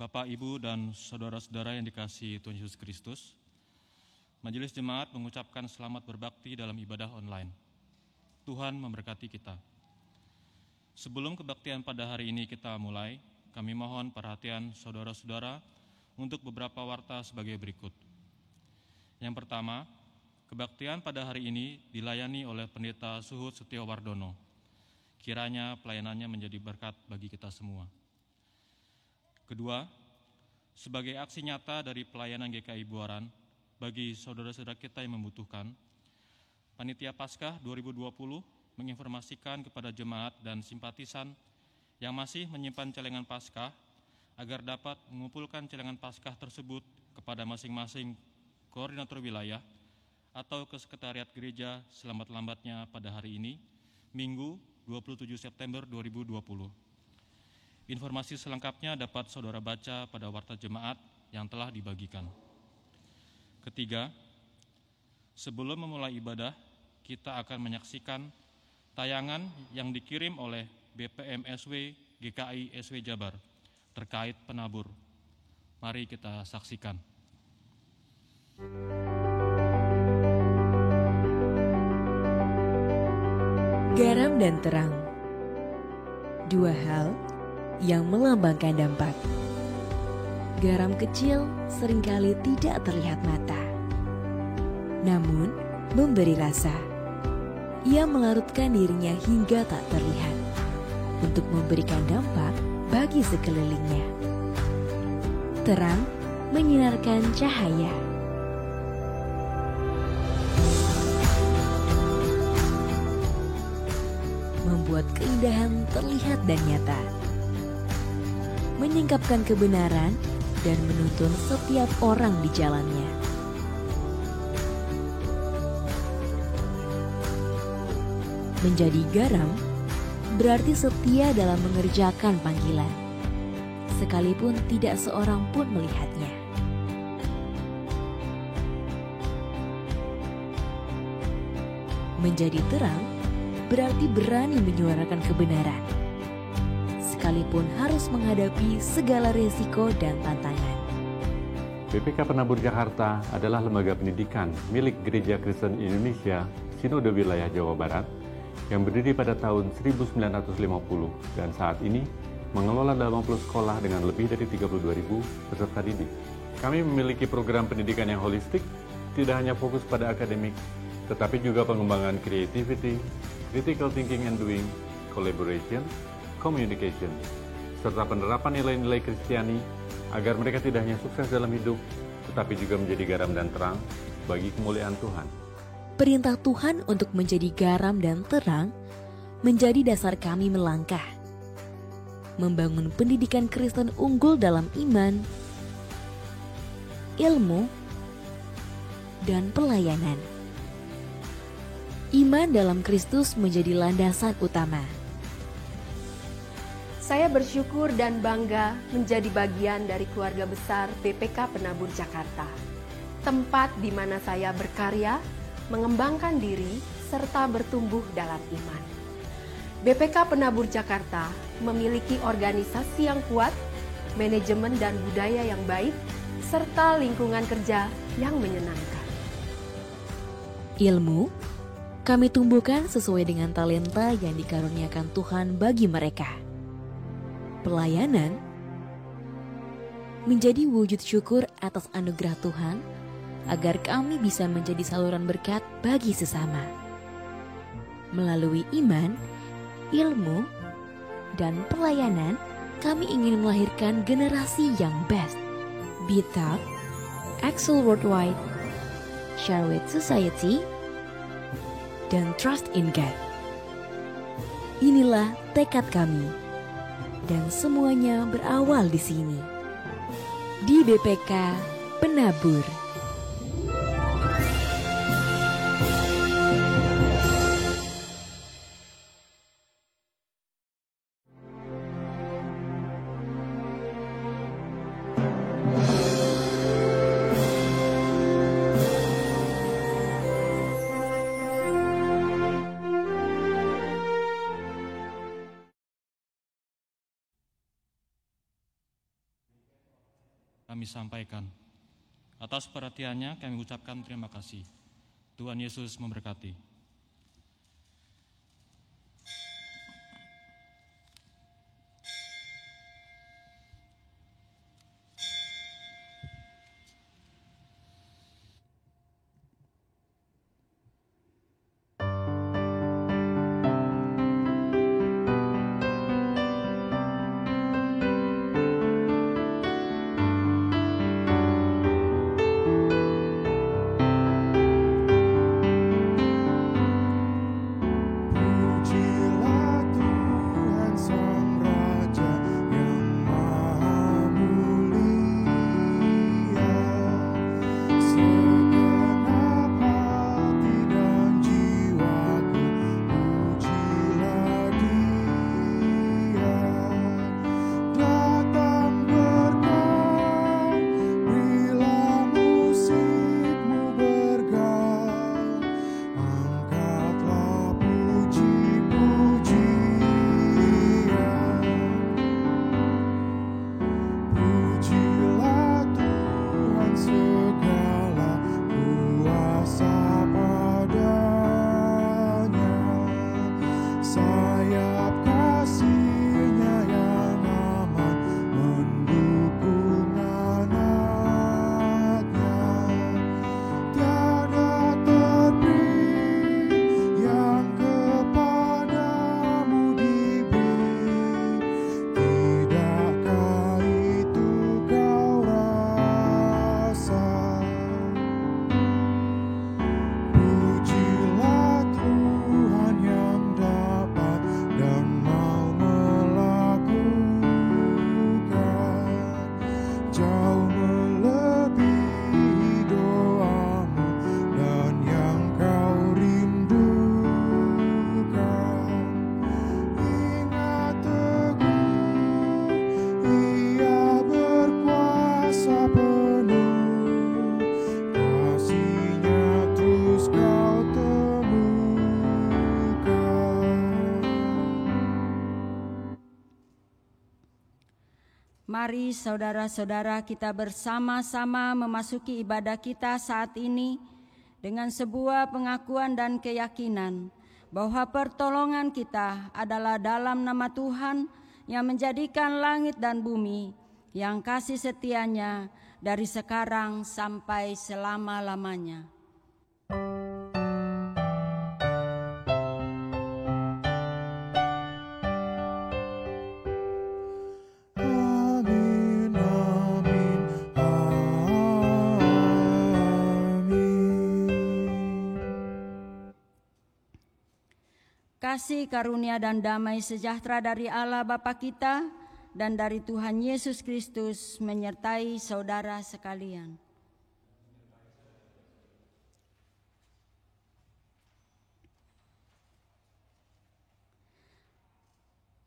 Bapak, Ibu, dan saudara-saudara yang dikasihi Tuhan Yesus Kristus, Majelis Jemaat mengucapkan selamat berbakti dalam ibadah online. Tuhan memberkati kita. Sebelum kebaktian pada hari ini kita mulai, kami mohon perhatian saudara-saudara untuk beberapa warta sebagai berikut. Yang pertama, kebaktian pada hari ini dilayani oleh Pendeta Suhud Setiowardono. Kiranya pelayanannya menjadi berkat bagi kita semua. Kedua, sebagai aksi nyata dari pelayanan GKI Buaran bagi saudara-saudara kita yang membutuhkan, Panitia Paskah 2020 menginformasikan kepada jemaat dan simpatisan yang masih menyimpan celengan Paskah agar dapat mengumpulkan celengan Paskah tersebut kepada masing-masing koordinator wilayah atau ke sekretariat gereja selambat-lambatnya pada hari ini, Minggu 27 September 2020. Informasi selengkapnya dapat saudara baca pada warta jemaat yang telah dibagikan. Ketiga, sebelum memulai ibadah, kita akan menyaksikan tayangan yang dikirim oleh BPMSW GKI SW Jabar terkait penabur. Mari kita saksikan. Garam dan terang, dua hal yang melambangkan dampak. Garam kecil seringkali tidak terlihat mata, namun memberi rasa. Ia melarutkan dirinya hingga tak terlihat untuk memberikan dampak bagi sekelilingnya. Terang menyinarkan cahaya. Membuat keindahan terlihat dan nyata. Menyingkapkan kebenaran dan menuntun setiap orang di jalannya. Menjadi garam berarti setia dalam mengerjakan panggilan, sekalipun tidak seorang pun melihatnya. Menjadi terang berarti berani menyuarakan kebenaran, sekalipun harus menghadapi segala resiko dan tantangan. BPK Penabur Jakarta adalah lembaga pendidikan milik Gereja Kristen Indonesia Sinode Wilayah Jawa Barat yang berdiri pada tahun 1950 dan saat ini mengelola 80 sekolah dengan lebih dari 32.000 peserta didik. Kami memiliki program pendidikan yang holistik, tidak hanya fokus pada akademik, tetapi juga pengembangan creativity, critical thinking and doing, collaboration, communication, serta penerapan nilai-nilai Kristiani agar mereka tidak hanya sukses dalam hidup, tetapi juga menjadi garam dan terang bagi kemuliaan Tuhan. Perintah Tuhan untuk menjadi garam dan terang menjadi dasar kami melangkah, membangun pendidikan Kristen unggul dalam iman, ilmu, dan pelayanan. Iman dalam Kristus menjadi landasan utama. Saya bersyukur dan bangga menjadi bagian dari keluarga besar BPK Penabur Jakarta, tempat di mana saya berkarya, mengembangkan diri, serta bertumbuh dalam iman. BPK Penabur Jakarta memiliki organisasi yang kuat, manajemen dan budaya yang baik, serta lingkungan kerja yang menyenangkan. Ilmu kami tumbuhkan sesuai dengan talenta yang dikaruniakan Tuhan bagi mereka. Pelayanan menjadi wujud syukur atas anugerah Tuhan agar kami bisa menjadi saluran berkat bagi sesama. Melalui iman, ilmu, dan pelayanan, kami ingin melahirkan generasi yang best. Be Thought, Excel Worldwide, Share with Society, dan Trust in God. Inilah tekad kami. Dan semuanya berawal di sini, di BPK Penabur. kami sampaikan. Atas perhatiannya kami ucapkan terima kasih. Tuhan Yesus memberkati. Mari saudara-saudara kita bersama-sama memasuki ibadah kita saat ini dengan sebuah pengakuan dan keyakinan bahwa pertolongan kita adalah dalam nama Tuhan yang menjadikan langit dan bumi, yang kasih setianya dari sekarang sampai selama-lamanya. Kasih, karunia, dan damai sejahtera dari Allah Bapa kita dan dari Tuhan Yesus Kristus menyertai saudara sekalian.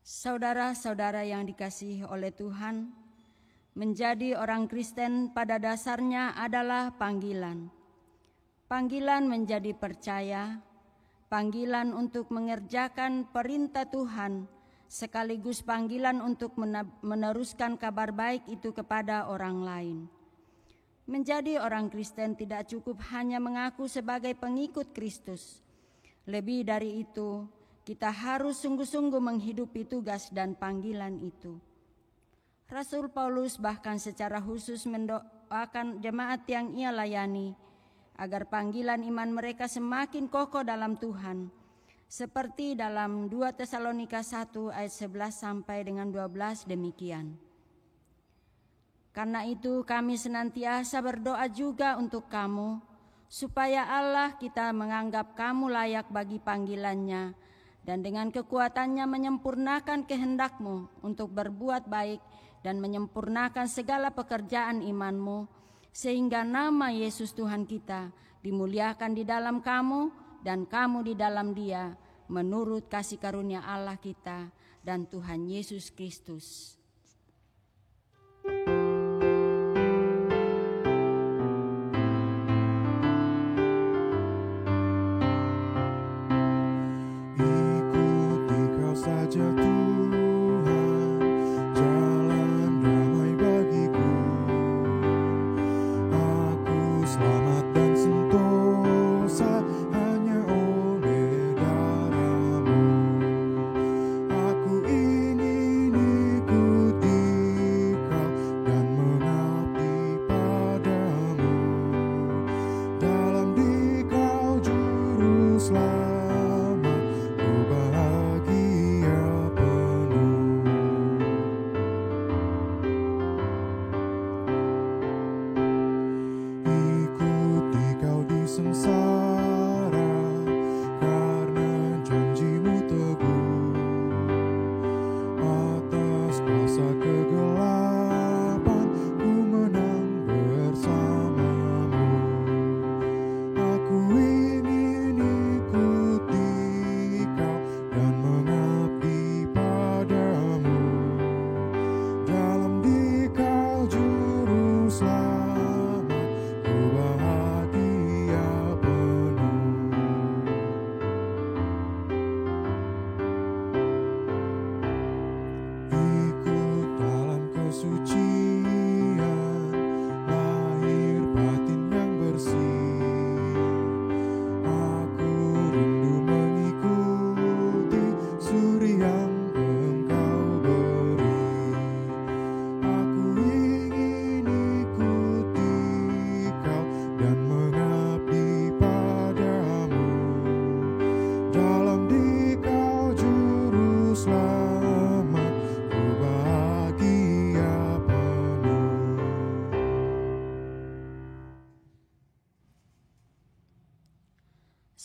Saudara-saudara yang dikasihi oleh Tuhan, menjadi orang Kristen pada dasarnya adalah panggilan. Panggilan menjadi percaya, panggilan untuk mengerjakan perintah Tuhan, sekaligus panggilan untuk meneruskan kabar baik itu kepada orang lain. Menjadi orang Kristen tidak cukup hanya mengaku sebagai pengikut Kristus. Lebih dari itu, kita harus sungguh-sungguh menghidupi tugas dan panggilan itu. Rasul Paulus bahkan secara khusus mendoakan jemaat yang ia layani, agar panggilan iman mereka semakin kokoh dalam Tuhan, seperti dalam 2 Tesalonika 1 ayat 11 sampai dengan 12 demikian. Karena itu kami senantiasa berdoa juga untuk kamu, supaya Allah kita menganggap kamu layak bagi panggilannya, dan dengan kekuatannya menyempurnakan kehendakmu untuk berbuat baik dan menyempurnakan segala pekerjaan imanmu, sehingga nama Yesus Tuhan kita dimuliakan di dalam kamu dan kamu di dalam Dia, menurut kasih karunia Allah kita dan Tuhan Yesus Kristus. Ikuti kau saja Tuhan, jalan damai bagiku.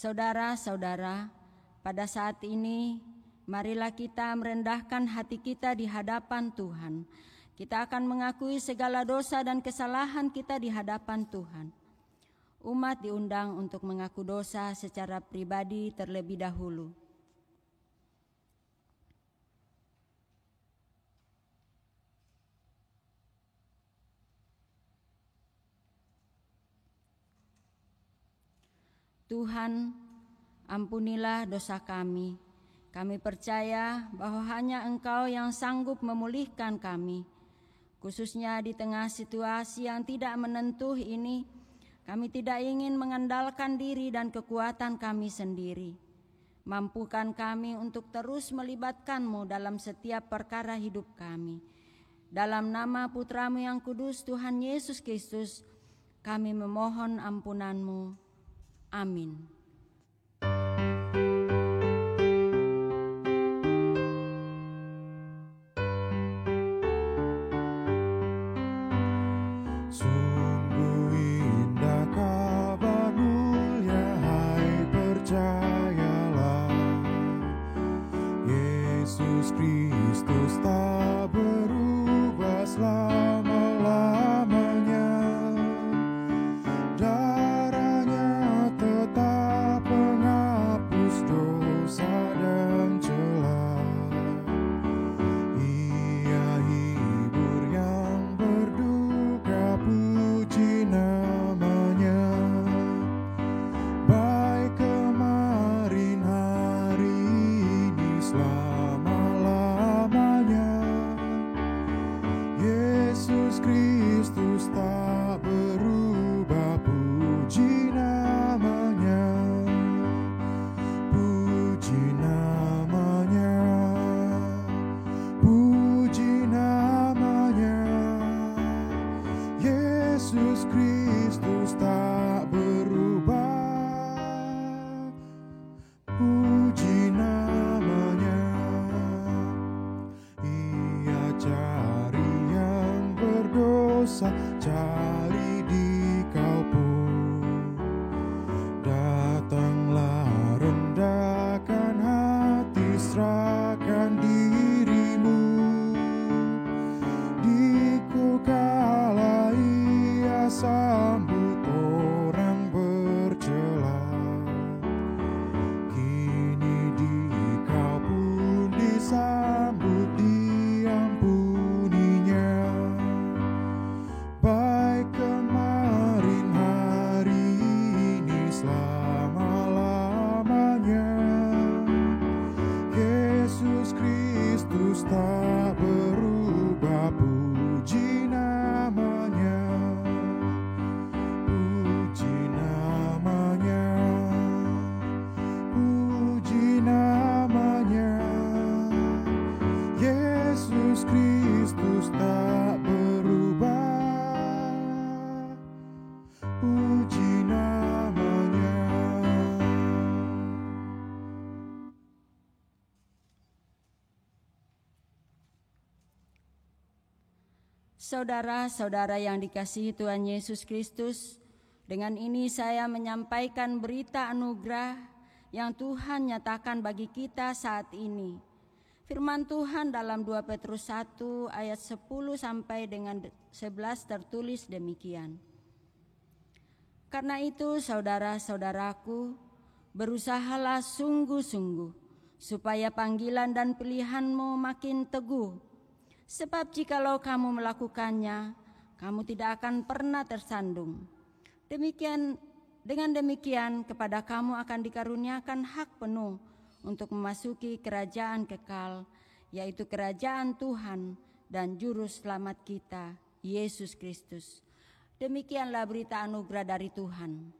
Saudara-saudara, pada saat ini marilah kita merendahkan hati kita di hadapan Tuhan. Kita akan mengakui segala dosa dan kesalahan kita di hadapan Tuhan. Umat diundang untuk mengaku dosa secara pribadi terlebih dahulu. Tuhan, ampunilah dosa kami. Kami percaya bahwa hanya Engkau yang sanggup memulihkan kami. Khususnya di tengah situasi yang tidak menentu ini, kami tidak ingin mengandalkan diri dan kekuatan kami sendiri. Mampukan kami untuk terus melibatkan-Mu dalam setiap perkara hidup kami. Dalam nama Putra-Mu yang kudus, Tuhan Yesus Kristus, kami memohon ampunan-Mu. Amin. Sungguh indah kabar-Mu, ya hai percayalah, Yesus Kristus tak berubah selama-lamanya. Darahnya tetap menghapus dosa dan celah. Ia hibur yang berduka, puji namanya. Baik kemarin, hari ini, selama-lamanya. Yesus Kristus tak berubah, puji namanya. Puji namanya. Puji namanya. Yesus Kristus tak berubah, puji namanya. Ia cari yang berdosa, cari di kau pun. Datanglah, rendahkan hati, serahkan dirimu. Di kala ia sambut orang bercela. Kini di kau pun disambut, diampuninya. Baik kemarin, hari ini, selama-lamanya. Yesus Kristus tak berubah, puji namanya. Puji namanya. Puji namanya. Yesus Kristus tak berubah, puji namanya. Saudara-saudara yang dikasihi Tuhan Yesus Kristus, dengan ini saya menyampaikan berita anugerah yang Tuhan nyatakan bagi kita saat ini. Firman Tuhan dalam 2 Petrus 1 ayat 10 sampai dengan 11 tertulis demikian. Karena itu saudara-saudaraku, berusahalah sungguh-sungguh supaya panggilan dan pilihanmu makin teguh. Sebab jikalau kamu melakukannya, kamu tidak akan pernah tersandung. Dengan demikian kepada kamu akan dikaruniakan hak penuh untuk memasuki kerajaan kekal, yaitu kerajaan Tuhan dan Juru Selamat kita, Yesus Kristus. Demikianlah berita anugerah dari Tuhan.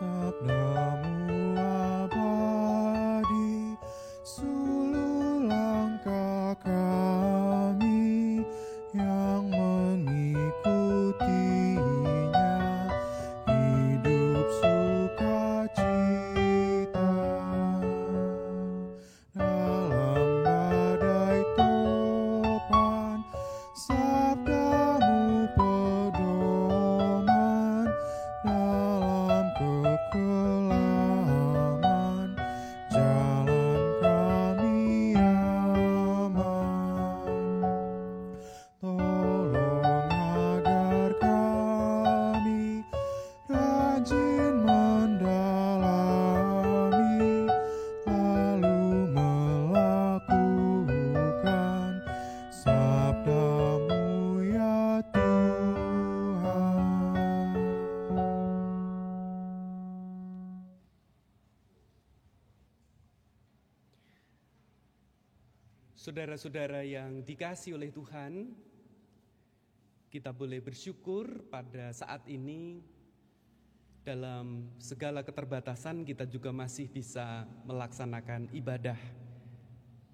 Sabdamu abadi, suluh langkah kami yang mengikutinya, hidup sukacita. Saudara-saudara yang dikasihi oleh Tuhan, kita boleh bersyukur pada saat ini dalam segala keterbatasan kita juga masih bisa melaksanakan ibadah.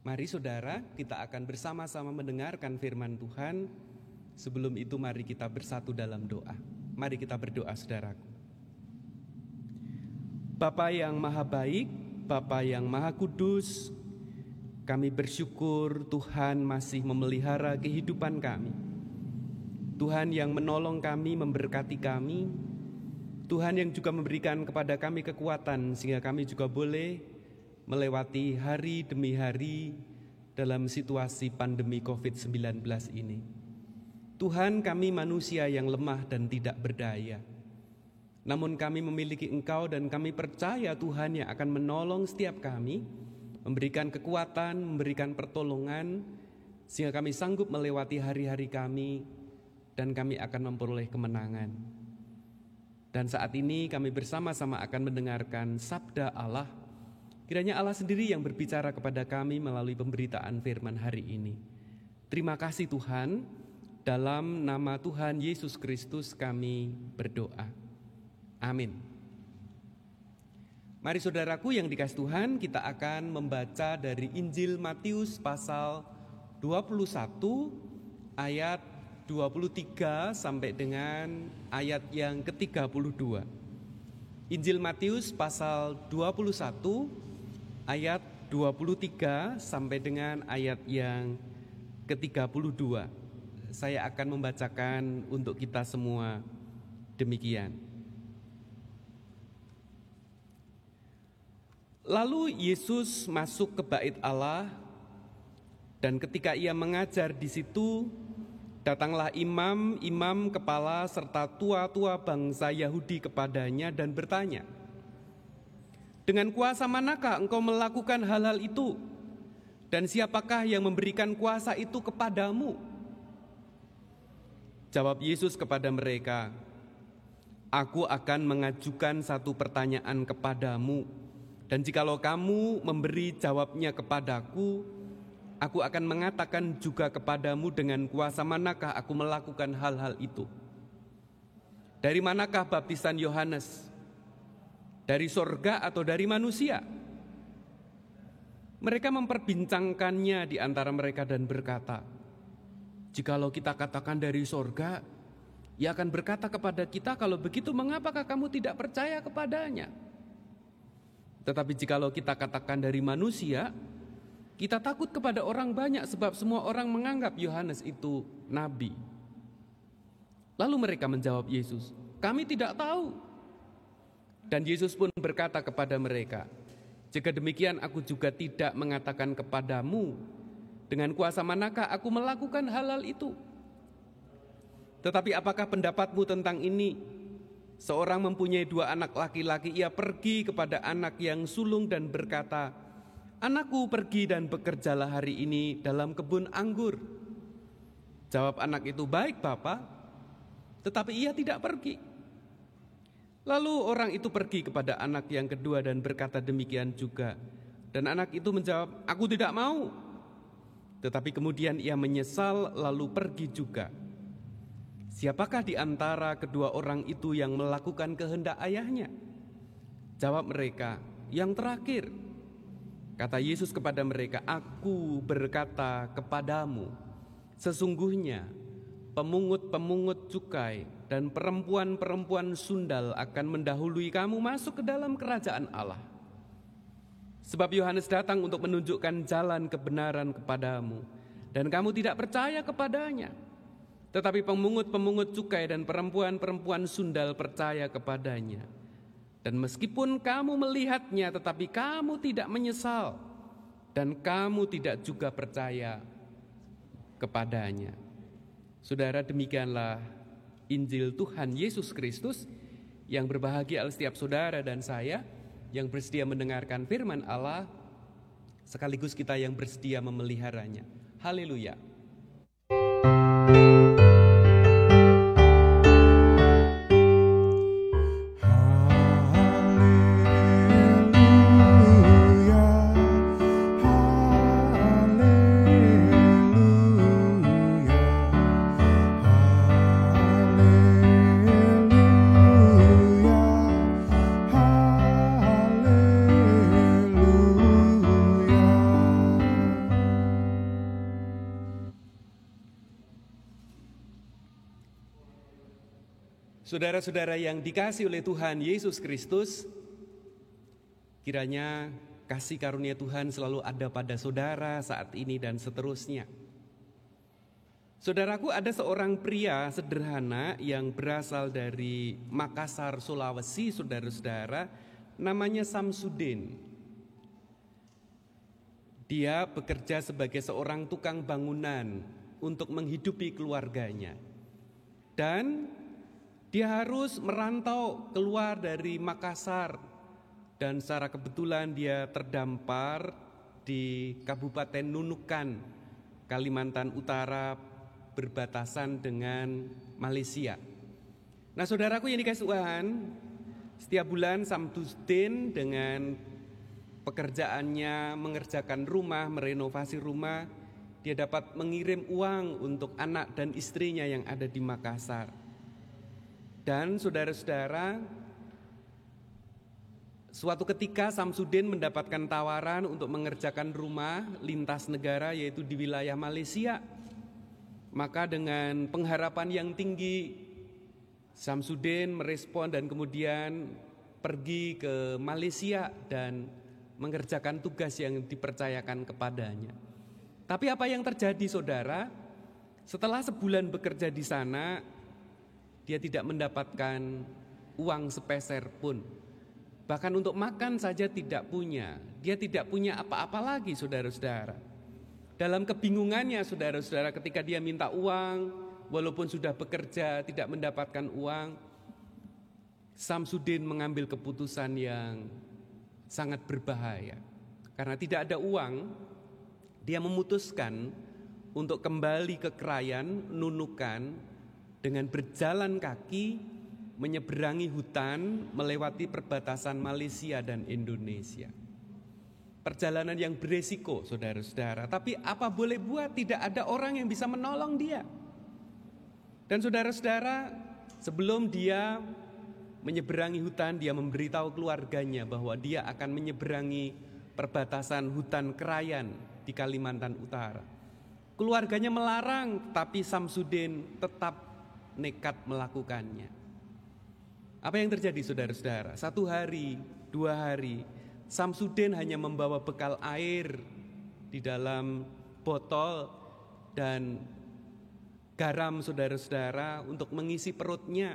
Mari saudara, kita akan bersama-sama mendengarkan firman Tuhan. Sebelum itu mari kita bersatu dalam doa. Mari kita berdoa saudaraku. Bapa yang maha baik, Bapa yang maha kudus, kami bersyukur Tuhan masih memelihara kehidupan kami. Tuhan yang menolong kami, memberkati kami. Tuhan yang juga memberikan kepada kami kekuatan sehingga kami juga boleh melewati hari demi hari dalam situasi pandemi COVID-19 ini. Tuhan, kami manusia yang lemah dan tidak berdaya. Namun kami memiliki Engkau dan kami percaya Tuhan yang akan menolong setiap kami, memberikan kekuatan, memberikan pertolongan, sehingga kami sanggup melewati hari-hari kami dan kami akan memperoleh kemenangan. Dan saat ini kami bersama-sama akan mendengarkan sabda Allah. Kiranya Allah sendiri yang berbicara kepada kami melalui pemberitaan firman hari ini. Terima kasih Tuhan, dalam nama Tuhan Yesus Kristus kami berdoa. Amin. Mari saudaraku yang dikasihi Tuhan, kita akan membaca dari Injil Matius pasal 21 ayat 23 sampai dengan ayat yang ke-32. Injil Matius pasal 21 ayat 23 sampai dengan ayat yang ke-32. Saya akan membacakan untuk kita semua demikian. Lalu Yesus masuk ke bait Allah, dan ketika ia mengajar di situ, datanglah imam-imam kepala serta tua-tua bangsa Yahudi kepadanya dan bertanya, "Dengan kuasa manakah engkau melakukan hal-hal itu? Dan siapakah yang memberikan kuasa itu kepadamu?" Jawab Yesus kepada mereka, "Aku akan mengajukan satu pertanyaan kepadamu. Dan jikalau kamu memberi jawabnya kepadaku, aku akan mengatakan juga kepadamu dengan kuasa manakah aku melakukan hal-hal itu. Dari manakah baptisan Yohanes? Dari sorga atau dari manusia?" Mereka memperbincangkannya di antara mereka dan berkata, "Jikalau kita katakan dari sorga, ia akan berkata kepada kita, kalau begitu mengapakah kamu tidak percaya kepadanya? Tetapi jikalau kita katakan dari manusia, kita takut kepada orang banyak sebab semua orang menganggap Yohanes itu nabi." Lalu mereka menjawab Yesus, "Kami tidak tahu." Dan Yesus pun berkata kepada mereka, "Jika demikian aku juga tidak mengatakan kepadamu dengan kuasa manakah aku melakukan hal-hal itu. Tetapi apakah pendapatmu tentang ini? Seorang mempunyai 2 anak laki-laki, ia pergi kepada anak yang sulung dan berkata, 'Anakku, pergi dan bekerjalah hari ini dalam kebun anggur.' Jawab anak itu, 'Baik, Bapa,' tetapi ia tidak pergi. Lalu orang itu pergi kepada anak yang kedua dan berkata demikian juga. Dan anak itu menjawab, 'Aku tidak mau.' Tetapi kemudian ia menyesal lalu pergi juga. Siapakah di antara kedua orang itu yang melakukan kehendak ayahnya?" Jawab mereka, "Yang terakhir." Kata Yesus kepada mereka, "Aku berkata kepadamu, sesungguhnya pemungut-pemungut cukai dan perempuan-perempuan sundal akan mendahului kamu masuk ke dalam kerajaan Allah. Sebab Yohanes datang untuk menunjukkan jalan kebenaran kepadamu, dan kamu tidak percaya kepadanya. Tetapi pemungut-pemungut cukai dan perempuan-perempuan sundal percaya kepadanya. Dan meskipun kamu melihatnya, tetapi kamu tidak menyesal, dan kamu tidak juga percaya kepadanya." Saudara, demikianlah Injil Tuhan Yesus Kristus. Yang berbahagia setiap saudara dan saya yang bersedia mendengarkan firman Allah, sekaligus kita yang bersedia memeliharanya. Haleluya. Haleluya, Saudara-saudara yang dikasihi oleh Tuhan Yesus Kristus, kiranya kasih karunia Tuhan selalu ada pada saudara saat ini dan seterusnya. Saudaraku, ada seorang pria sederhana yang berasal dari Makassar, Sulawesi, saudara-saudara, namanya Samsudin. Dia bekerja sebagai seorang tukang bangunan untuk menghidupi keluarganya. Dan dia harus merantau keluar dari Makassar, dan secara kebetulan dia terdampar di Kabupaten Nunukan, Kalimantan Utara, berbatasan dengan Malaysia. Nah, saudaraku yang dikasihi Tuhan, setiap bulan Samsudin dengan pekerjaannya mengerjakan rumah, merenovasi rumah, dia dapat mengirim uang untuk anak dan istrinya yang ada di Makassar. Dan saudara-saudara, suatu ketika Samsudin mendapatkan tawaran untuk mengerjakan rumah lintas negara, yaitu di wilayah Malaysia. Maka dengan pengharapan yang tinggi, Samsudin merespon dan kemudian pergi ke Malaysia dan mengerjakan tugas yang dipercayakan kepadanya. Tapi apa yang terjadi, saudara? Setelah sebulan bekerja di sana, dia tidak mendapatkan uang sepeser pun. Bahkan untuk makan saja tidak punya. Dia tidak punya apa-apa lagi, saudara-saudara. Dalam kebingungannya, saudara-saudara, ketika dia minta uang, walaupun sudah bekerja tidak mendapatkan uang, Samsudin mengambil keputusan yang sangat berbahaya. Karena tidak ada uang, dia memutuskan untuk kembali ke Krayan, Nunukan, dengan berjalan kaki menyeberangi hutan melewati perbatasan Malaysia dan Indonesia. Perjalanan yang beresiko, saudara-saudara, tapi apa boleh buat, tidak ada orang yang bisa menolong dia. Dan saudara-saudara, sebelum dia menyeberangi hutan, dia memberitahu keluarganya bahwa dia akan menyeberangi perbatasan hutan Krayan di Kalimantan Utara. Keluarganya melarang, tapi Samsudin tetap nekat melakukannya. Apa yang terjadi, saudara-saudara? 1 hari, 2 hari, Samsudin hanya membawa bekal air di dalam botol dan garam, saudara-saudara, untuk mengisi perutnya.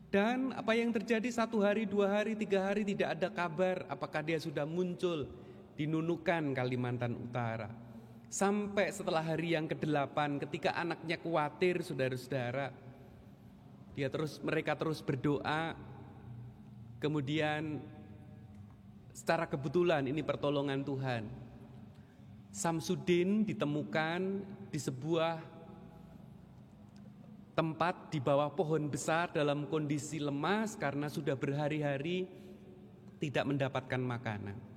Dan apa yang terjadi 1 hari, 2 hari, 3 hari tidak ada kabar apakah dia sudah muncul di Nunukan, Kalimantan Utara. Sampai setelah hari yang ke-8, ketika anaknya khawatir, saudara-saudara, mereka terus berdoa. Kemudian secara kebetulan, ini pertolongan Tuhan, Samsudin ditemukan di sebuah tempat di bawah pohon besar dalam kondisi lemas karena sudah berhari-hari tidak mendapatkan makanan.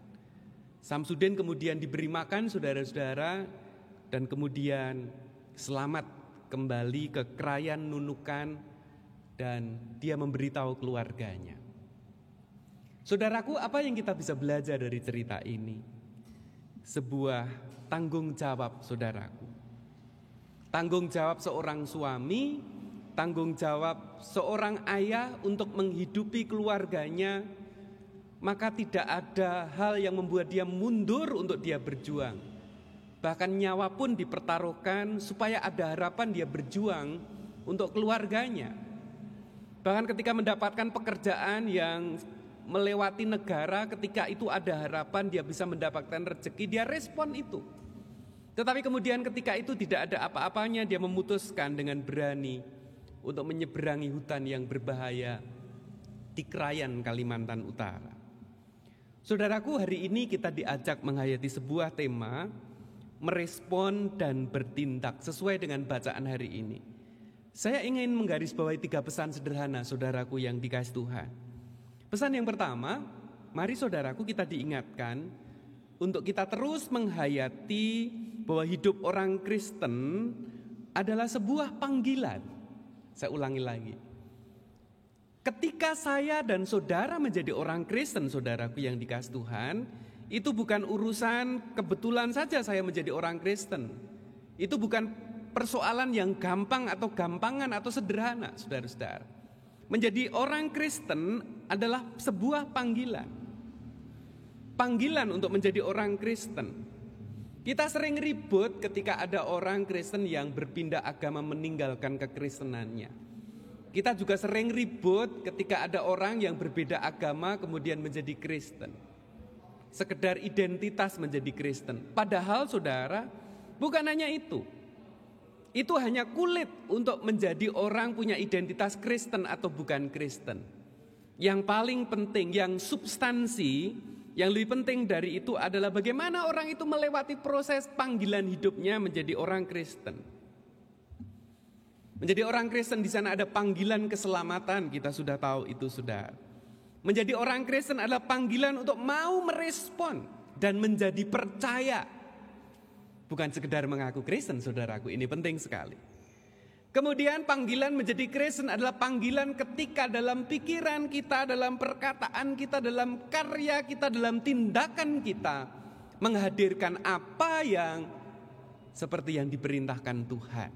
Samsudin kemudian diberi makan, saudara-saudara, dan kemudian selamat kembali ke Krayan, Nunukan, dan dia memberitahu keluarganya. Saudaraku, apa yang kita bisa belajar dari cerita ini? Sebuah tanggung jawab, saudaraku. Tanggung jawab seorang suami, tanggung jawab seorang ayah untuk menghidupi keluarganya. Maka tidak ada hal yang membuat dia mundur untuk dia berjuang. Bahkan nyawa pun dipertaruhkan supaya ada harapan dia berjuang untuk keluarganya. Bahkan ketika mendapatkan pekerjaan yang melewati negara, ketika itu ada harapan dia bisa mendapatkan rezeki, dia respon itu. Tetapi kemudian ketika itu tidak ada apa-apanya, dia memutuskan dengan berani untuk menyeberangi hutan yang berbahaya di Krayan, Kalimantan Utara. Saudaraku, hari ini kita diajak menghayati sebuah tema, merespon dan bertindak sesuai dengan bacaan hari ini. Saya ingin menggarisbawahi 3 pesan sederhana, saudaraku yang dikasihi Tuhan. Pesan yang pertama, mari saudaraku kita diingatkan untuk kita terus menghayati bahwa hidup orang Kristen adalah sebuah panggilan. Saya ulangi lagi. Ketika saya dan saudara menjadi orang Kristen, saudaraku yang dikasihi Tuhan, itu bukan urusan kebetulan saja saya menjadi orang Kristen. Itu bukan persoalan yang gampang atau gampangan atau sederhana, saudara-saudara. Menjadi orang Kristen adalah sebuah panggilan. Panggilan untuk menjadi orang Kristen. Kita sering ribut ketika ada orang Kristen yang berpindah agama meninggalkan kekristenannya. Kita juga sering ribut ketika ada orang yang berbeda agama kemudian menjadi Kristen. Sekedar identitas menjadi Kristen. Padahal saudara, bukan hanya itu. Itu hanya kulit untuk menjadi orang punya identitas Kristen atau bukan Kristen. Yang paling penting, yang substansi, yang lebih penting dari itu adalah bagaimana orang itu melewati proses panggilan hidupnya menjadi orang Kristen. Menjadi orang Kristen di sana ada panggilan keselamatan, kita sudah tahu itu sudah. Menjadi orang Kristen adalah panggilan untuk mau merespon dan menjadi percaya. Bukan sekedar mengaku Kristen, saudaraku, ini penting sekali. Kemudian panggilan menjadi Kristen adalah panggilan ketika dalam pikiran kita, dalam perkataan kita, dalam karya kita, dalam tindakan kita menghadirkan apa yang seperti yang diperintahkan Tuhan.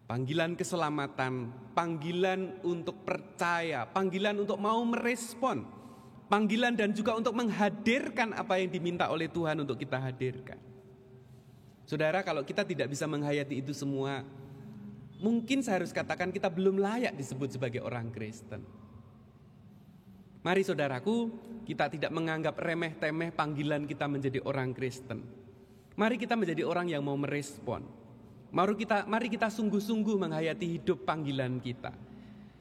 Panggilan keselamatan, panggilan untuk percaya, panggilan untuk mau merespon, panggilan dan juga untuk menghadirkan apa yang diminta oleh Tuhan untuk kita hadirkan. Saudara, kalau kita tidak bisa menghayati itu semua, mungkin saya harus katakan kita belum layak disebut sebagai orang Kristen. Mari saudaraku, kita tidak menganggap remeh-temeh panggilan kita menjadi orang Kristen. Mari kita menjadi orang yang mau merespon. Mari kita sungguh-sungguh menghayati hidup panggilan kita.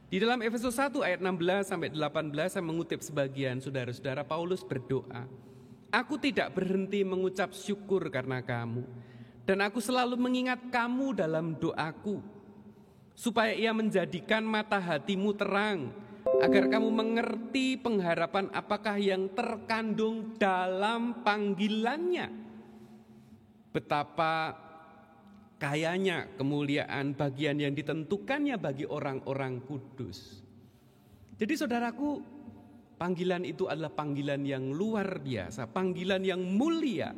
Di dalam Efesus 1 ayat 16 sampai 18 saya mengutip sebagian, saudara-saudara, Paulus berdoa. Aku tidak berhenti mengucap syukur karena kamu, dan aku selalu mengingat kamu dalam doaku, supaya ia menjadikan mata hatimu terang, agar kamu mengerti pengharapan apakah yang terkandung dalam panggilannya. Betapa kayanya kemuliaan bagian yang ditentukannya bagi orang-orang kudus. Jadi saudaraku, panggilan itu adalah panggilan yang luar biasa, panggilan yang mulia,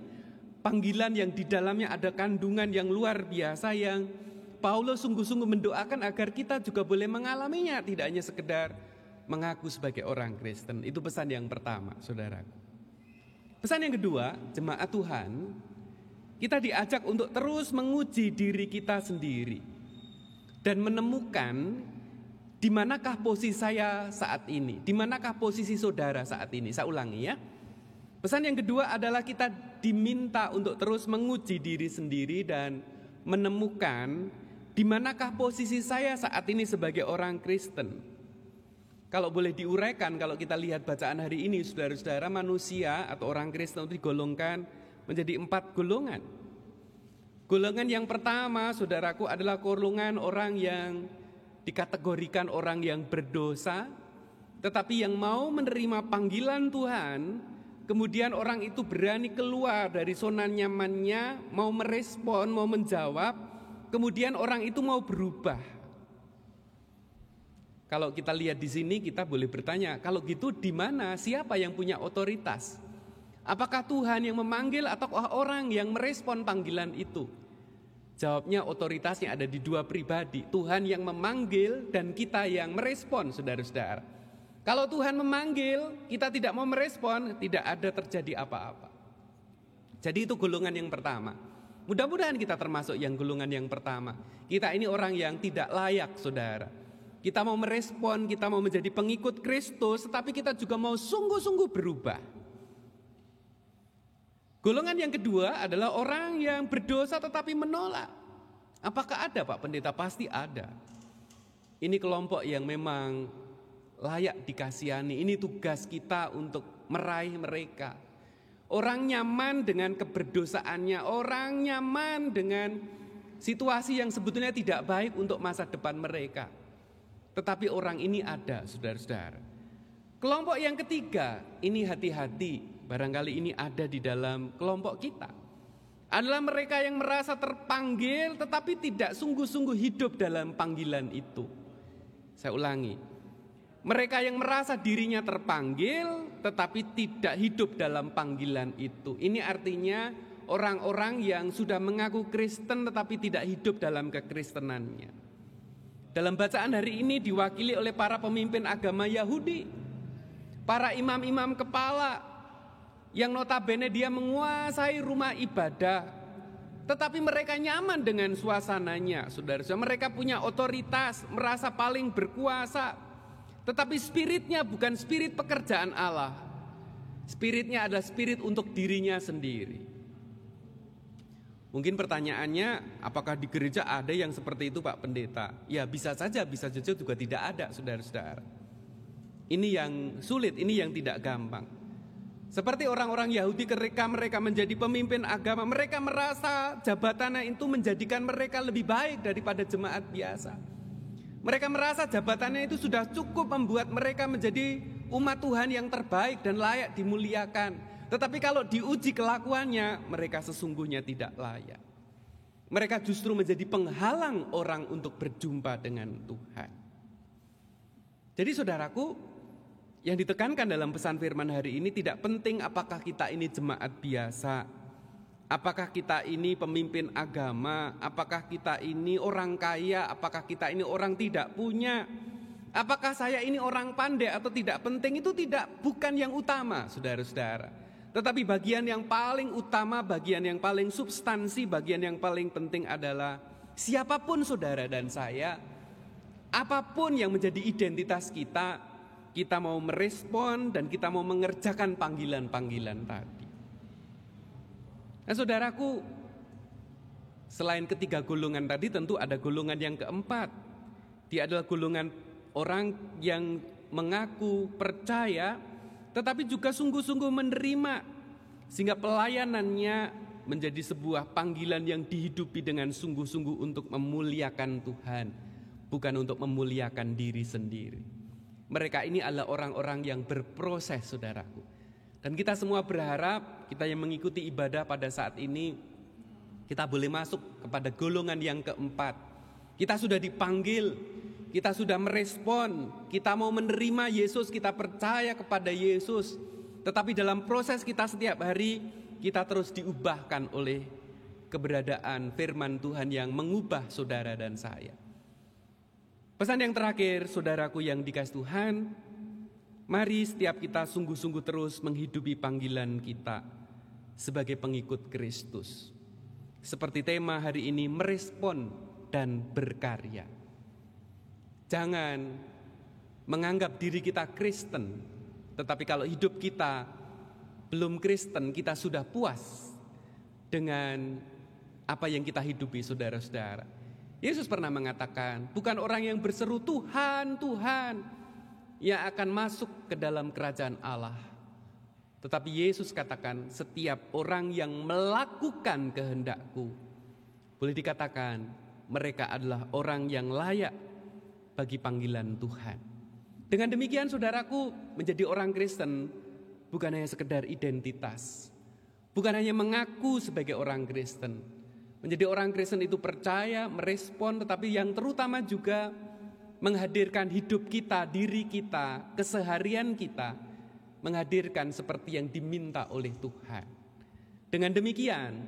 panggilan yang di dalamnya ada kandungan yang luar biasa yang Paulus sungguh-sungguh mendoakan agar kita juga boleh mengalaminya, tidak hanya sekedar mengaku sebagai orang Kristen. Itu pesan yang pertama, saudara. Pesan yang kedua, jemaat Tuhan, kita diajak untuk terus menguji diri kita sendiri dan menemukan di manakah posisi saya saat ini, di manakah posisi saudara saat ini. Saya ulangi ya. Pesan yang kedua adalah kita diminta untuk terus menguji diri sendiri dan menemukan di manakah posisi saya saat ini sebagai orang Kristen. Kalau boleh diuraikan, kalau kita lihat bacaan hari ini, saudara-saudara, manusia atau orang Kristen itu digolongkan menjadi 4 golongan. Golongan yang pertama, saudaraku, adalah golongan orang yang dikategorikan orang yang berdosa, tetapi yang mau menerima panggilan Tuhan. Kemudian orang itu berani keluar dari zona nyamannya, mau merespon, mau menjawab. Kemudian orang itu mau berubah. Kalau kita lihat di sini, kita boleh bertanya, kalau gitu di mana, siapa yang punya otoritas? Apakah Tuhan yang memanggil atau orang yang merespon panggilan itu? Jawabnya, otoritasnya ada di 2 pribadi. Tuhan yang memanggil dan kita yang merespon, saudara-saudara. Kalau Tuhan memanggil, kita tidak mau merespon, tidak ada terjadi apa-apa. Jadi itu golongan yang pertama. Mudah-mudahan kita termasuk yang golongan yang pertama. Kita ini orang yang tidak layak, saudara. Kita mau merespon, kita mau menjadi pengikut Kristus, tetapi kita juga mau sungguh-sungguh berubah. Golongan yang kedua adalah orang yang berdosa tetapi menolak. Apakah ada, Pak Pendeta? Pasti ada. Ini kelompok yang memang layak dikasihani. Ini tugas kita untuk meraih mereka. Orang nyaman dengan keberdosaannya, orang nyaman dengan situasi yang sebetulnya tidak baik untuk masa depan mereka. Tetapi orang ini ada, saudara-saudara. Kelompok yang ketiga, ini hati-hati. Barangkali ini ada di dalam kelompok kita. Adalah mereka yang merasa terpanggil tetapi tidak sungguh-sungguh hidup dalam panggilan itu. Saya ulangi. Mereka yang merasa dirinya terpanggil tetapi tidak hidup dalam panggilan itu. Ini artinya orang-orang yang sudah mengaku Kristen tetapi tidak hidup dalam kekristenannya. Dalam bacaan hari ini diwakili oleh para pemimpin agama Yahudi, para imam-imam kepala yang notabene dia menguasai rumah ibadah, tetapi mereka nyaman dengan suasananya, saudara-saudara. Mereka punya otoritas, merasa paling berkuasa, tetapi spiritnya bukan spirit pekerjaan Allah. Spiritnya adalah spirit untuk dirinya sendiri. Mungkin pertanyaannya, apakah di gereja ada yang seperti itu, Pak Pendeta? Ya bisa saja juga tidak ada, saudara-saudara. Ini yang sulit, ini yang tidak gampang. Seperti orang-orang Yahudi ketika mereka menjadi pemimpin agama, mereka merasa jabatannya itu menjadikan mereka lebih baik daripada jemaat biasa. Mereka merasa jabatannya itu sudah cukup membuat mereka menjadi umat Tuhan yang terbaik dan layak dimuliakan. Tetapi kalau diuji kelakuannya, mereka sesungguhnya tidak layak. Mereka justru menjadi penghalang orang untuk berjumpa dengan Tuhan. Jadi saudaraku, yang ditekankan dalam pesan firman hari ini tidak penting apakah kita ini jemaat biasa, apakah kita ini pemimpin agama, apakah kita ini orang kaya, apakah kita ini orang tidak punya, apakah saya ini orang pandai atau tidak penting, itu bukan yang utama, saudara-saudara. Tetapi bagian yang paling utama, bagian yang paling substansi, bagian yang paling penting adalah siapapun saudara dan saya, apapun yang menjadi identitas kita, kita mau merespon dan kita mau mengerjakan panggilan-panggilan tadi. Nah saudaraku, selain ketiga golongan tadi tentu ada golongan yang keempat. Dia adalah golongan orang yang mengaku percaya tetapi juga sungguh-sungguh menerima, sehingga pelayanannya menjadi sebuah panggilan yang dihidupi dengan sungguh-sungguh untuk memuliakan Tuhan, bukan untuk memuliakan diri sendiri. Mereka ini adalah orang-orang yang berproses, saudaraku. Dan kita semua berharap, kita yang mengikuti ibadah pada saat ini, kita boleh masuk kepada golongan yang keempat. Kita sudah dipanggil, kita sudah merespon, kita mau menerima Yesus, kita percaya kepada Yesus. Tetapi dalam proses kita setiap hari, kita terus diubahkan oleh keberadaan firman Tuhan yang mengubah saudara dan saya. Pesan yang terakhir, saudaraku yang dikasihi Tuhan, mari setiap kita sungguh-sungguh terus menghidupi panggilan kita sebagai pengikut Kristus. Seperti tema hari ini, merespon dan berkarya. Jangan menganggap diri kita Kristen, tetapi kalau hidup kita belum Kristen, kita sudah puas dengan apa yang kita hidupi, saudara-saudara. Yesus pernah mengatakan, bukan orang yang berseru Tuhan, Tuhan yang akan masuk ke dalam kerajaan Allah. Tetapi Yesus katakan, setiap orang yang melakukan kehendak-Ku, boleh dikatakan mereka adalah orang yang layak bagi panggilan Tuhan. Dengan demikian saudaraku, menjadi orang Kristen bukan hanya sekedar identitas, bukan hanya mengaku sebagai orang Kristen. Menjadi orang Kristen itu percaya, merespon, tetapi yang terutama juga menghadirkan hidup kita, diri kita, keseharian kita, menghadirkan seperti yang diminta oleh Tuhan. Dengan demikian,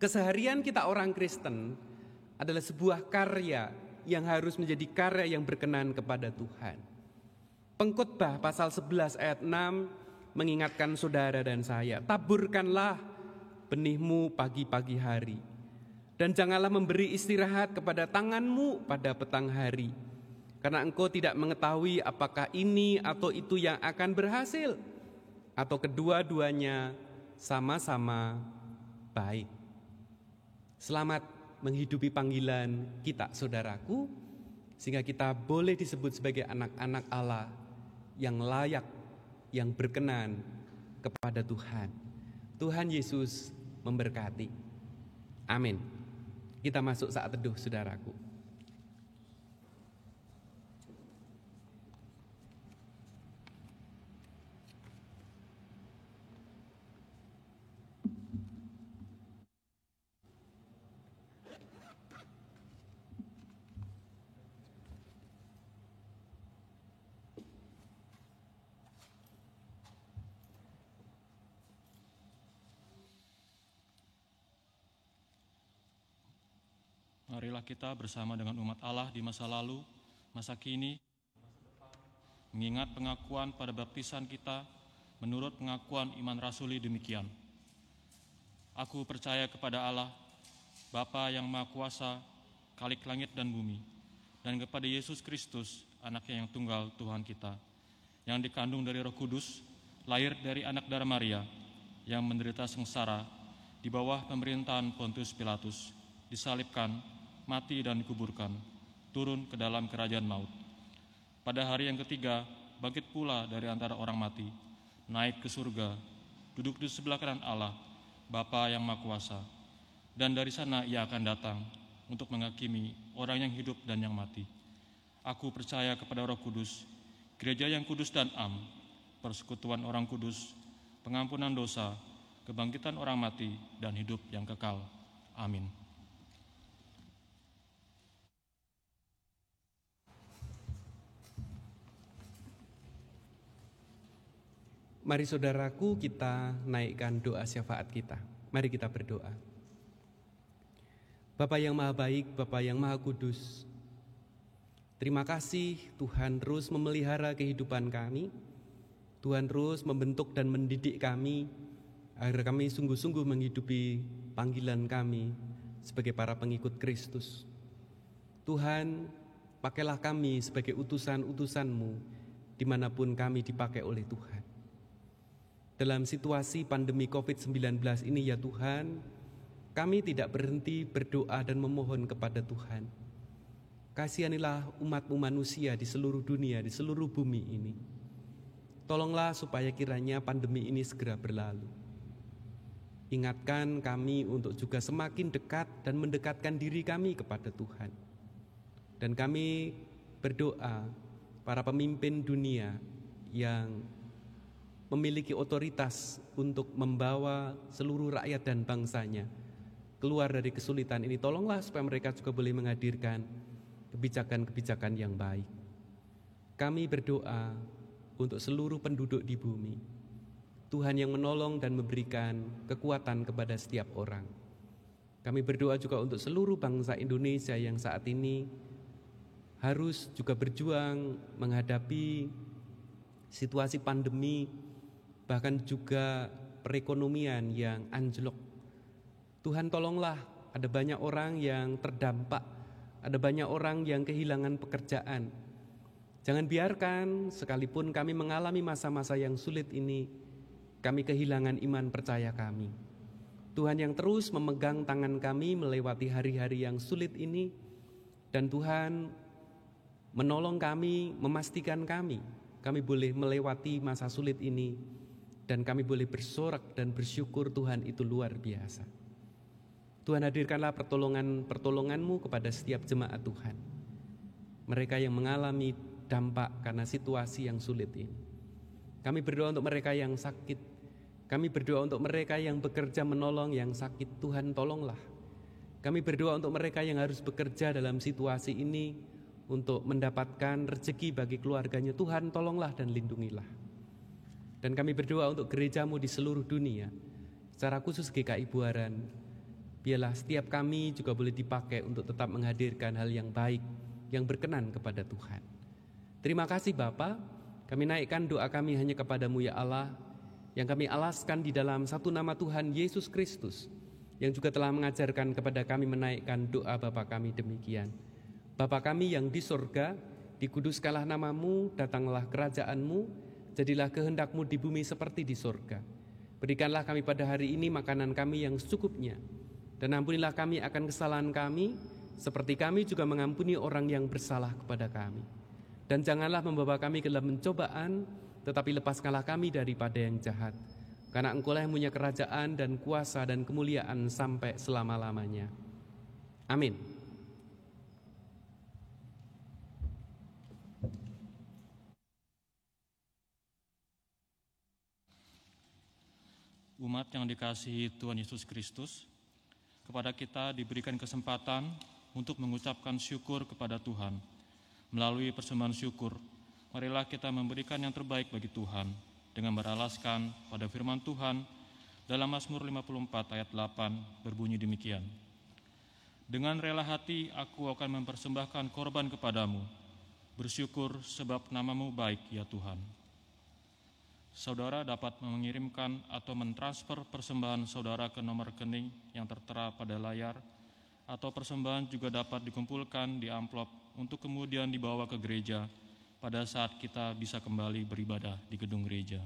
keseharian kita orang Kristen adalah sebuah karya yang harus menjadi karya yang berkenan kepada Tuhan. Pengkhotbah pasal 11 ayat 6 mengingatkan saudara dan saya, taburkanlah benihmu pagi-pagi hari, dan janganlah memberi istirahat kepada tanganmu pada petang hari, karena engkau tidak mengetahui apakah ini atau itu yang akan berhasil, atau kedua-duanya sama-sama baik. Selamat menghidupi panggilan kita, saudaraku, sehingga kita boleh disebut sebagai anak-anak Allah yang layak, yang berkenan kepada Tuhan. Tuhan Yesus memberkati. Amin. Kita masuk saat teduh, saudaraku. Marilah kita bersama dengan umat Allah di masa lalu, masa kini, mengingat pengakuan pada baptisan kita menurut pengakuan iman rasuli demikian. Aku percaya kepada Allah, Bapa yang Maha Kuasa, Khalik langit dan bumi, dan kepada Yesus Kristus, Anaknya yang tunggal Tuhan kita, yang dikandung dari Roh Kudus, lahir dari anak darah Maria, yang menderita sengsara di bawah pemerintahan Pontius Pilatus, disalibkan, mati dan dikuburkan, turun ke dalam kerajaan maut. Pada hari yang ketiga, bangkit pula dari antara orang mati, naik ke surga, duduk di sebelah kanan Allah, Bapa yang Maha Kuasa, dan dari sana Ia akan datang untuk menghakimi orang yang hidup dan yang mati. Aku percaya kepada Roh Kudus, gereja yang kudus dan am, persekutuan orang kudus, pengampunan dosa, kebangkitan orang mati, dan hidup yang kekal. Amin. Mari saudaraku, kita naikkan doa syafaat kita. Mari kita berdoa. Bapa yang Maha Baik, Bapa yang Maha Kudus, terima kasih Tuhan terus memelihara kehidupan kami. Tuhan terus membentuk dan mendidik kami agar kami sungguh-sungguh menghidupi panggilan kami sebagai para pengikut Kristus. Tuhan, pakailah kami sebagai utusan-utusan-Mu dimanapun kami dipakai oleh Tuhan. Dalam situasi pandemi COVID-19 ini ya Tuhan, kami tidak berhenti berdoa dan memohon kepada Tuhan. Kasihanilah umat-Mu manusia di seluruh dunia, di seluruh bumi ini. Tolonglah supaya kiranya pandemi ini segera berlalu. Ingatkan kami untuk juga semakin dekat dan mendekatkan diri kami kepada Tuhan. Dan kami berdoa para pemimpin dunia yang memiliki otoritas untuk membawa seluruh rakyat dan bangsanya keluar dari kesulitan ini. Tolonglah supaya mereka juga boleh menghadirkan kebijakan-kebijakan yang baik. Kami berdoa untuk seluruh penduduk di bumi. Tuhan yang menolong dan memberikan kekuatan kepada setiap orang. Kami berdoa juga untuk seluruh bangsa Indonesia yang saat ini harus juga berjuang menghadapi situasi pandemi, bahkan juga perekonomian yang anjlok. Tuhan tolonglah, ada banyak orang yang terdampak, ada banyak orang yang kehilangan pekerjaan. Jangan biarkan sekalipun kami mengalami masa-masa yang sulit ini, kami kehilangan iman percaya kami. Tuhan yang terus memegang tangan kami melewati hari-hari yang sulit ini, dan Tuhan menolong kami, memastikan kami boleh melewati masa sulit ini, dan kami boleh bersorak dan bersyukur Tuhan itu luar biasa. Tuhan, hadirkanlah pertolongan-Mu kepada setiap jemaat Tuhan, mereka yang mengalami dampak karena situasi yang sulit ini. Kami berdoa untuk mereka yang sakit, kami berdoa untuk mereka yang bekerja menolong yang sakit. Tuhan tolonglah. Kami berdoa untuk mereka yang harus bekerja dalam situasi ini untuk mendapatkan rezeki bagi keluarganya. Tuhan tolonglah dan lindungilah. Dan kami berdoa untuk gereja-Mu di seluruh dunia, secara khusus GKI Buaran. Biarlah setiap kami juga boleh dipakai untuk tetap menghadirkan hal yang baik, yang berkenan kepada Tuhan. Terima kasih Bapa, kami naikkan doa kami hanya kepada-Mu ya Allah, yang kami alaskan di dalam satu nama Tuhan Yesus Kristus, yang juga telah mengajarkan kepada kami menaikkan doa Bapa kami demikian. Bapa kami yang di sorga, dikuduskanlah nama-Mu, datanglah kerajaan-Mu, jadilah kehendak-Mu di bumi seperti di sorga. Berikanlah kami pada hari ini makanan kami yang secukupnya, dan ampunilah kami akan kesalahan kami, seperti kami juga mengampuni orang yang bersalah kepada kami. Dan janganlah membawa kami ke dalam pencobaan, tetapi lepaskanlah kami daripada yang jahat. Karena Engkau-lah yang punya kerajaan dan kuasa dan kemuliaan sampai selama-lamanya. Amin. Umat yang dikasihi Tuhan Yesus Kristus, kepada kita diberikan kesempatan untuk mengucapkan syukur kepada Tuhan. Melalui persembahan syukur, marilah kita memberikan yang terbaik bagi Tuhan dengan beralaskan pada firman Tuhan dalam Mazmur 54 ayat 8 berbunyi demikian. Dengan rela hati aku akan mempersembahkan korban kepadamu, bersyukur sebab namamu baik ya Tuhan. Saudara dapat mengirimkan atau mentransfer persembahan saudara ke nomor rekening yang tertera pada layar, atau persembahan juga dapat dikumpulkan di amplop untuk kemudian dibawa ke gereja pada saat kita bisa kembali beribadah di gedung gereja.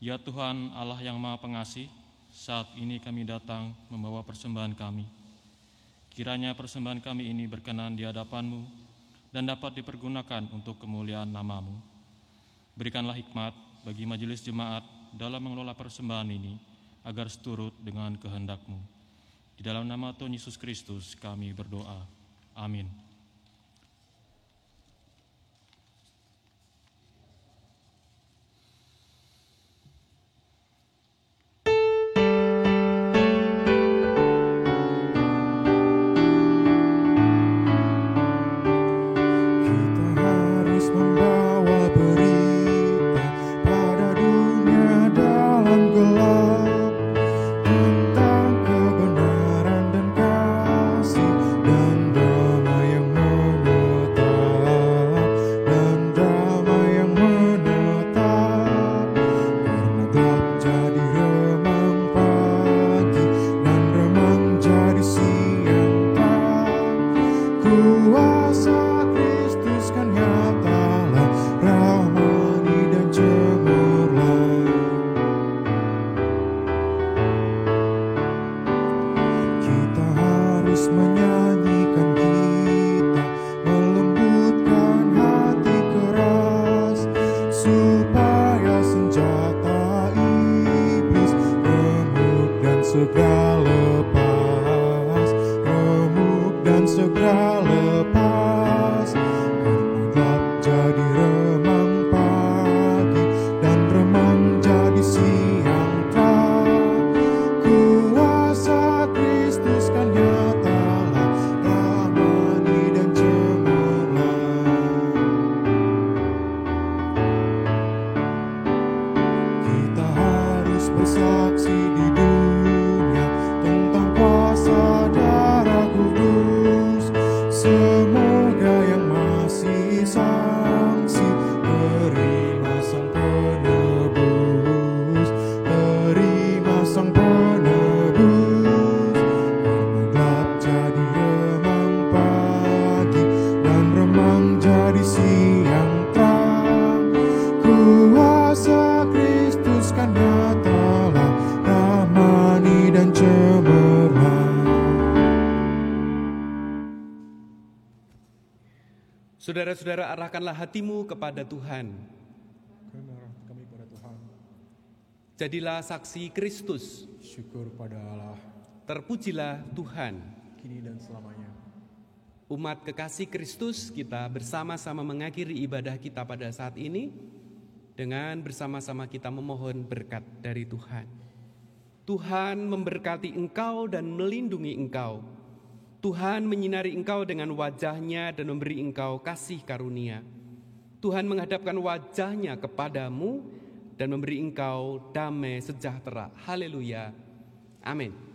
Ya Tuhan Allah yang Maha Pengasih, saat ini kami datang membawa persembahan kami. Kiranya persembahan kami ini berkenan di hadapan-Mu dan dapat dipergunakan untuk kemuliaan nama-Mu. Berikanlah hikmat bagi majelis jemaat dalam mengelola persembahan ini, agar seturut dengan kehendak-Mu. Di dalam nama Tuhan Yesus Kristus kami berdoa. Amin. Kuasa Kristus kan nyata Saudara-saudara, arahkanlah hatimu kepada Tuhan. Kami pada Tuhan. Jadilah saksi Kristus. Syukur pada Allah. Terpujilah Tuhan. Kini dan selamanya. Umat kekasih Kristus, kita bersama-sama mengakhiri ibadah kita pada saat ini dengan bersama-sama kita memohon berkat dari Tuhan. Tuhan memberkati engkau dan melindungi engkau. Tuhan menyinari engkau dengan wajah-Nya dan memberi engkau kasih karunia. Tuhan menghadapkan wajah-Nya kepadamu dan memberi engkau damai sejahtera. Haleluya. Amin.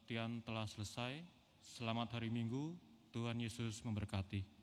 Kebaktian telah selesai. Selamat hari Minggu. Tuhan Yesus memberkati.